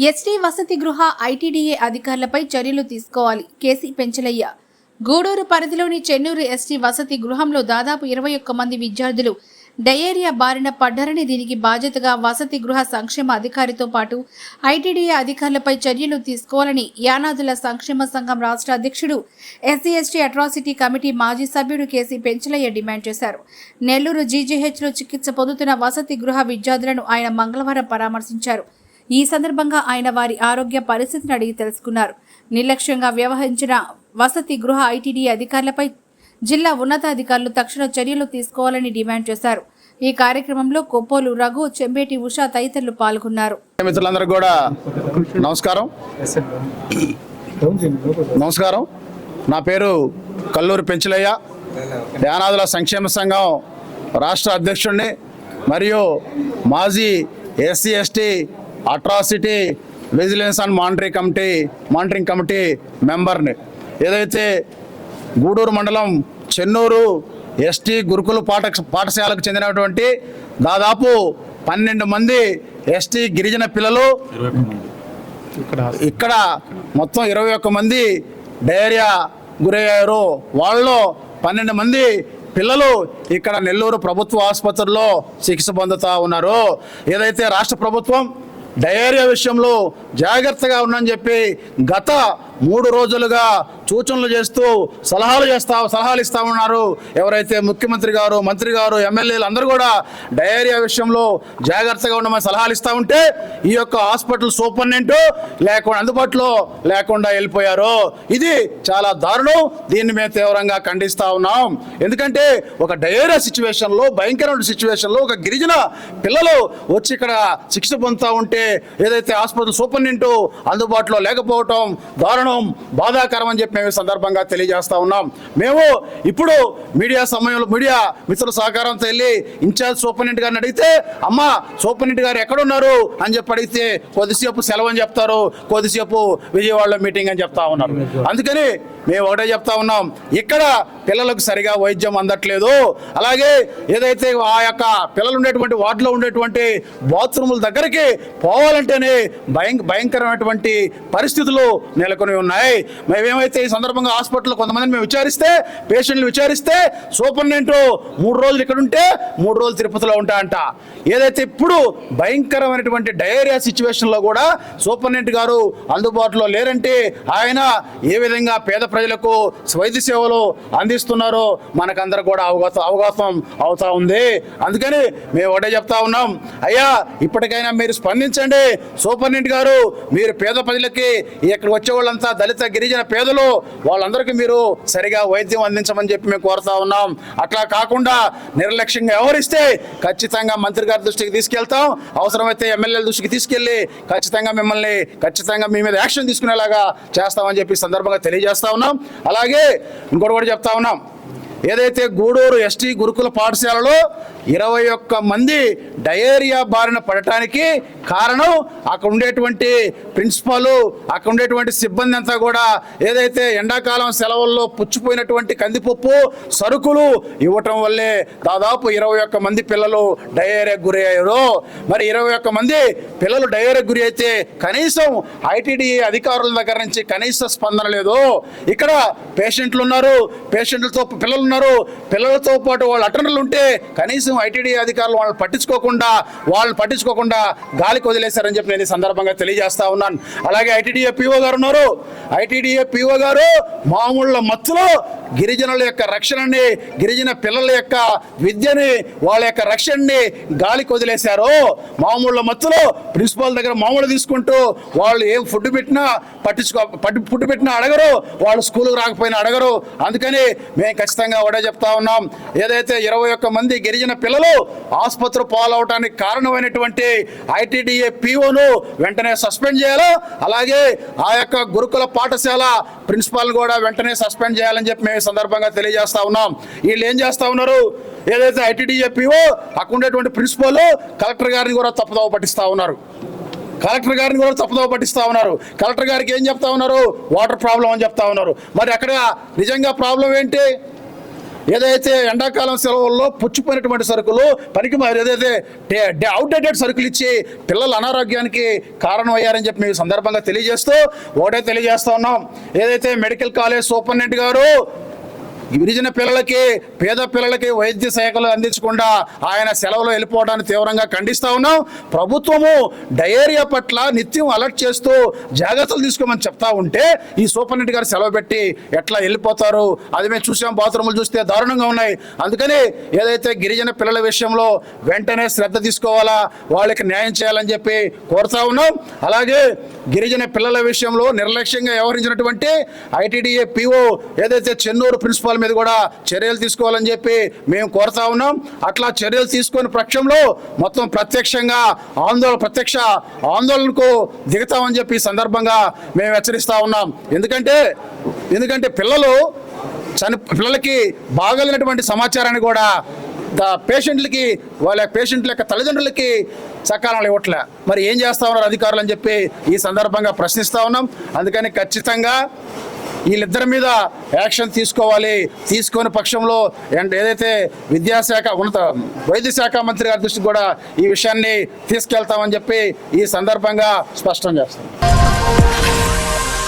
ST వసతి గృహ ITDA అధికారులపై చర్యలు తీసుకోవాలి. కేసీ పెంచలయ్య. గూడూరు పరిధిలోని చెన్నూరు ఎస్టీ వసతి గృహంలో దాదాపు 21 మంది విద్యార్థులు డయేరియా బారిన పడ్డారని, దీనికి బాధ్యతగా వసతి గృహ సంక్షేమ అధికారితో పాటు ఐటీడీఏ అధికారులపై చర్యలు తీసుకోవాలని యానాదుల సంక్షేమ సంఘం రాష్ట్ర అధ్యక్షుడు, ఎస్సీ ఎస్టీ అట్రాసిటీ కమిటీ మాజీ సభ్యుడు కేసీ పెంచలయ్య డిమాండ్ చేశారు. నెల్లూరు జీజీహెచ్లో చికిత్స పొందుతున్న వసతి గృహ విద్యార్థులను ఆయన మంగళవారం పరామర్శించారు. ఈ సందర్భంగా ఆయన వారి ఆరోగ్య పరిస్థితిని అడిగి తెలుసుకున్నారు. నిర్లక్ష్యంగా వ్యవహరించిన వసతి గృహ ఐటీడీఏ అధికారులపై జిల్లా ఉన్నతాధికారులు తక్షణ చర్యలు తీసుకోవాలని డిమాండ్ చేశారు. ఈ కార్యక్రమంలో కొప్పోలు రఘు, చెంబేటి ఉషా తదితరులు పాల్గొన్నారు. మిత్రులందరికీ కూడా నమస్కారం. నా పేరు కల్లూరి పెంచలయ్య, యానాదుల సంక్షేమ సంఘం రాష్ట్ర అధ్యక్షుడిని మరియు మాజీ SC ST atrocity vigilance and monitoring committee మెంబర్ని. ఏదైతే గూడూరు మండలం చెన్నూరు ఎస్టీ గురుకుల పాఠశాలకు చెందినటువంటి దాదాపు 12 మంది ఎస్టీ గిరిజన పిల్లలు, ఇక్కడ మొత్తం 21 మంది డయేరియా గురయ్యారు. వాళ్ళలో 12 మంది పిల్లలు ఇక్కడ నెల్లూరు ప్రభుత్వ ఆసుపత్రిలో చికిత్స పొందుతూ ఉన్నారు. ఏదైతే రాష్ట్ర ప్రభుత్వం డయేరియా విషయంలో జాగ్రత్తగా ఉండని చెప్పి గత 3 రోజులుగా సూచనలు చేస్తూ సలహాలు ఇస్తా ఉన్నారు. ఎవరైతే ముఖ్యమంత్రి గారు, మంత్రి గారు, ఎమ్మెల్యేలు అందరూ కూడా డయేరియా విషయంలో జాగ్రత్తగా ఉండమని సలహాలు ఇస్తూ ఉంటే ఈ యొక్క హాస్పిటల్ సూపరింటెండెంట్ అందుబాటులో లేకుండా వెళ్ళిపోయారు. ఇది చాలా దారుణం. దీన్ని మేము తీవ్రంగా ఖండిస్తూ ఉన్నాం. ఎందుకంటే ఒక డయేరియా సిచ్యువేషన్లో, భయంకరమైన సిచ్యువేషన్లో ఒక గిరిజన పిల్లలు వచ్చి ఇక్కడ చికిత్స పొందుతూ ఉంటే ఏదైతే హాస్పిటల్ సూపరింటెండెంట్ అందుబాటులో లేకపోవటం దారుణం, బాధాకరం అని చెప్పి మేము సందర్భంగా తెలియజేస్తా ఉన్నాం. మేము ఇప్పుడు మీడియా మిత్రుల సహకారంతో వెళ్ళి ఇన్ఛార్జ్ సూపరింటెండెంట్ గారిని అడిగితే, అమ్మ సూపరింటెండెంట్ గారు ఎక్కడున్నారు అని చెప్పి అడిగితే కొద్దిసేపు సెలవు అని చెప్తారు, కొద్దిసేపు విజయవాడలో మీటింగ్ అని చెప్తా ఉన్నారు. అందుకని మేము ఒకటే చెప్తా ఉన్నాం, ఇక్కడ పిల్లలకు సరిగా వైద్యం అందట్లేదు. అలాగే ఏదైతే ఆ యొక్క పిల్లలు ఉండేటువంటి వార్డులో ఉండేటువంటి బాత్రూముల దగ్గరికి పోవాలంటేనే భయంకరమైనటువంటి పరిస్థితులు నెలకొని ఉన్నాయి. మేమేమైతే ఈ సందర్భంగా హాస్పిటల్లో కొంతమందిని మేము పేషెంట్లు విచారిస్తే సూపరింటెండెంట్ 3 రోజులు ఇక్కడ ఉంటే 3 రోజులు తిరుపతిలో ఉంటా అంట. ఏదైతే ఇప్పుడు భయంకరమైనటువంటి డయేరియా సిచ్యువేషన్లో కూడా సూపరింటెండెంట్ గారు అందుబాటులో లేరంటే ఆయన ఏ విధంగా పేద ప్రజలకు వైద్య సేవలు అందిస్తున్నారో మనకందరూ కూడా అవగాహన అవుతా ఉంది. అందుకని మేము ఒకటే చెప్తా ఉన్నాం, అయ్యా ఇప్పటికైనా మీరు స్పందించండి. సూపరింటెండెంట్ గారు, మీరు పేద ప్రజలకి ఇక్కడ వచ్చే వాళ్ళంతా దళిత గిరిజన పేదలు, వాళ్ళందరికీ మీరు సరిగా వైద్యం అందించమని చెప్పి మేము కోరుతా ఉన్నాం. అట్లా కాకుండా నిర్లక్ష్యంగా వ్యవహరిస్తే ఖచ్చితంగా మంత్రి గారి దృష్టికి తీసుకెళ్తాం, అవసరమైతే ఎమ్మెల్యేల దృష్టికి తీసుకెళ్లి ఖచ్చితంగా మీ మీద యాక్షన్ తీసుకునేలాగా చేస్తామని చెప్పి సందర్భంగా తెలియజేస్తా ఉన్నాం. అలాగే ఇంకోటి కూడా చెప్తా ఉన్నాం, ఏదైతే గూడూరు ఎస్టీ గురుకుల పాఠశాలలో 21 మంది డయేరియా బారిన పడటానికి కారణం అక్కడ ఉండేటువంటి ప్రిన్సిపాల్, అక్కడ ఉండేటువంటి సిబ్బంది అంతా కూడా ఏదైతే ఎండాకాలం సెలవుల్లో పుచ్చిపోయినటువంటి కందిపప్పు సరుకులు ఇవ్వటం వల్లే దాదాపు 21 మంది పిల్లలు డయేరియా గురయ్యారు. మరి 21 మంది పిల్లలు డయేరియా గురి అయితే కనీసం ఐటీడీఏ అధికారుల దగ్గర నుంచి కనీస స్పందన లేదు. ఇక్కడ పేషెంట్లు ఉన్నారు, పిల్లలు ఉన్నారు, పిల్లలతో పాటు వాళ్ళ అటెండర్లు ఉంటే కనీసం ఐటీడీ అధికారులు వాళ్ళని పట్టించుకోకుండా గాలికి వదిలేశారని చెప్పి నేను ఈ సందర్భంగా తెలియజేస్తా ఉన్నాను. అలాగే ఐటీడీఏ పీఓ గారు ఉన్నారు. ఐటీడీఏ పీఓ గారు మామూళ్ళ మత్తులో గిరిజనుల యొక్క రక్షణని, గిరిజన పిల్లల యొక్క విద్యని, వాళ్ళ యొక్క రక్షణని గాలికి వదిలేశారు. మామూళ్ళ మత్తులో ప్రిన్సిపాల్ దగ్గర మామూలు తీసుకుంటూ వాళ్ళు ఏం ఫుడ్ పెట్టినా అడగరు, వాళ్ళు స్కూల్కి రాకపోయినా అడగరు. అందుకని మేము ఖచ్చితంగా ఒకటే చెప్తా ఉన్నాం, ఏదైతే 21 మంది గిరిజన పిల్లలు ఆసుపత్రి పాలవటానికి కారణమైనటువంటి ఐటీడీఏ పీఓను వెంటనే సస్పెండ్ చేయాలో, అలాగే ఆ యొక్క గురుకుల పాఠశాల ప్రిన్సిపాల్ కూడా వెంటనే సస్పెండ్ చేయాలని చెప్పి మేము సందర్భంగా తెలియజేస్తా ఉన్నాం. వీళ్ళు ఏం చేస్తా ఉన్నారు, ఏదైతే ఐటీడీఏ పీఓ అక్కడ ఉండేటువంటి ప్రిన్సిపాల్ కలెక్టర్ గారిని కూడా తప్పుదోవ పట్టిస్తా ఉన్నారు. కలెక్టర్ గారికి ఏం చెప్తా ఉన్నారు, వాటర్ ప్రాబ్లం అని చెప్తా ఉన్నారు. మరి అక్కడ నిజంగా ప్రాబ్లం ఏంటి? ఏదైతే ఎండాకాలం సెలవుల్లో పుచ్చిపోయినటువంటి సరుకులు పనికి ఏదైతే అవుట్డేటెడ్ సరుకులు ఇచ్చి పిల్లల అనారోగ్యానికి కారణం అయ్యారని చెప్పి మేము సందర్భంగా తెలియజేస్తూ ఒకటే తెలియజేస్తా ఉన్నాం. ఏదైతే మెడికల్ కాలేజ్ సూపరింటెండెంట్ గారు గిరిజన పిల్లలకి పేద పిల్లలకి వైద్య సేవలు అందించకుండా ఆయన సెలవులో వెళ్ళిపోవడాన్ని తీవ్రంగా ఖండిస్తూ ఉన్నాం. ప్రభుత్వము డయేరియా పట్ల నిత్యం అలర్ట్ చేస్తూ జాగ్రత్తలు తీసుకోమని చెప్తా ఉంటే ఈ సూపరింటెండెంట్ గారు సెలవు పెట్టి ఎట్లా వెళ్ళిపోతారు? అది మేము చూసాం, బాత్రూములు చూస్తే దారుణంగా ఉన్నాయి. అందుకని ఏదైతే గిరిజన పిల్లల విషయంలో వెంటనే శ్రద్ధ తీసుకోవాలా, వాళ్ళకి న్యాయం చేయాలని చెప్పి కోరుతా ఉన్నాం. అలాగే గిరిజన పిల్లల విషయంలో నిర్లక్ష్యంగా వ్యవహరించినటువంటి ఐటీడీఏ పిఓ ఏదైతే చెన్నూరు ప్రిన్సిపాల్ మీద కూడా చర్యలు తీసుకోవాలని చెప్పి మేము కోరుతా ఉన్నాం. అట్లా చర్యలు తీసుకునే పక్షంలో మొత్తం ప్రత్యక్ష ఆందోళనకు దిగుతామని చెప్పి ఈ సందర్భంగా మేము హెచ్చరిస్తా ఉన్నాం. ఎందుకంటే పిల్లలకి బాగలిగినటువంటి సమాచారాన్ని కూడా పేషెంట్లకి పేషెంట్ల యొక్క తల్లిదండ్రులకి సకాలంలో ఇవ్వట్లే. మరి ఏం చేస్తా ఉన్నారు అధికారులు అని చెప్పి ఈ సందర్భంగా ప్రశ్నిస్తూ ఉన్నాం. అందుకని ఖచ్చితంగా వీళ్ళిద్దరి మీద యాక్షన్ తీసుకోవాలి. తీసుకునే పక్షంలో ఏదైతే వైద్య శాఖ మంత్రి గారి దృష్టికి కూడా ఈ విషయాన్ని తీసుకెళ్తామని చెప్పి ఈ సందర్భంగా స్పష్టం చేస్తాం.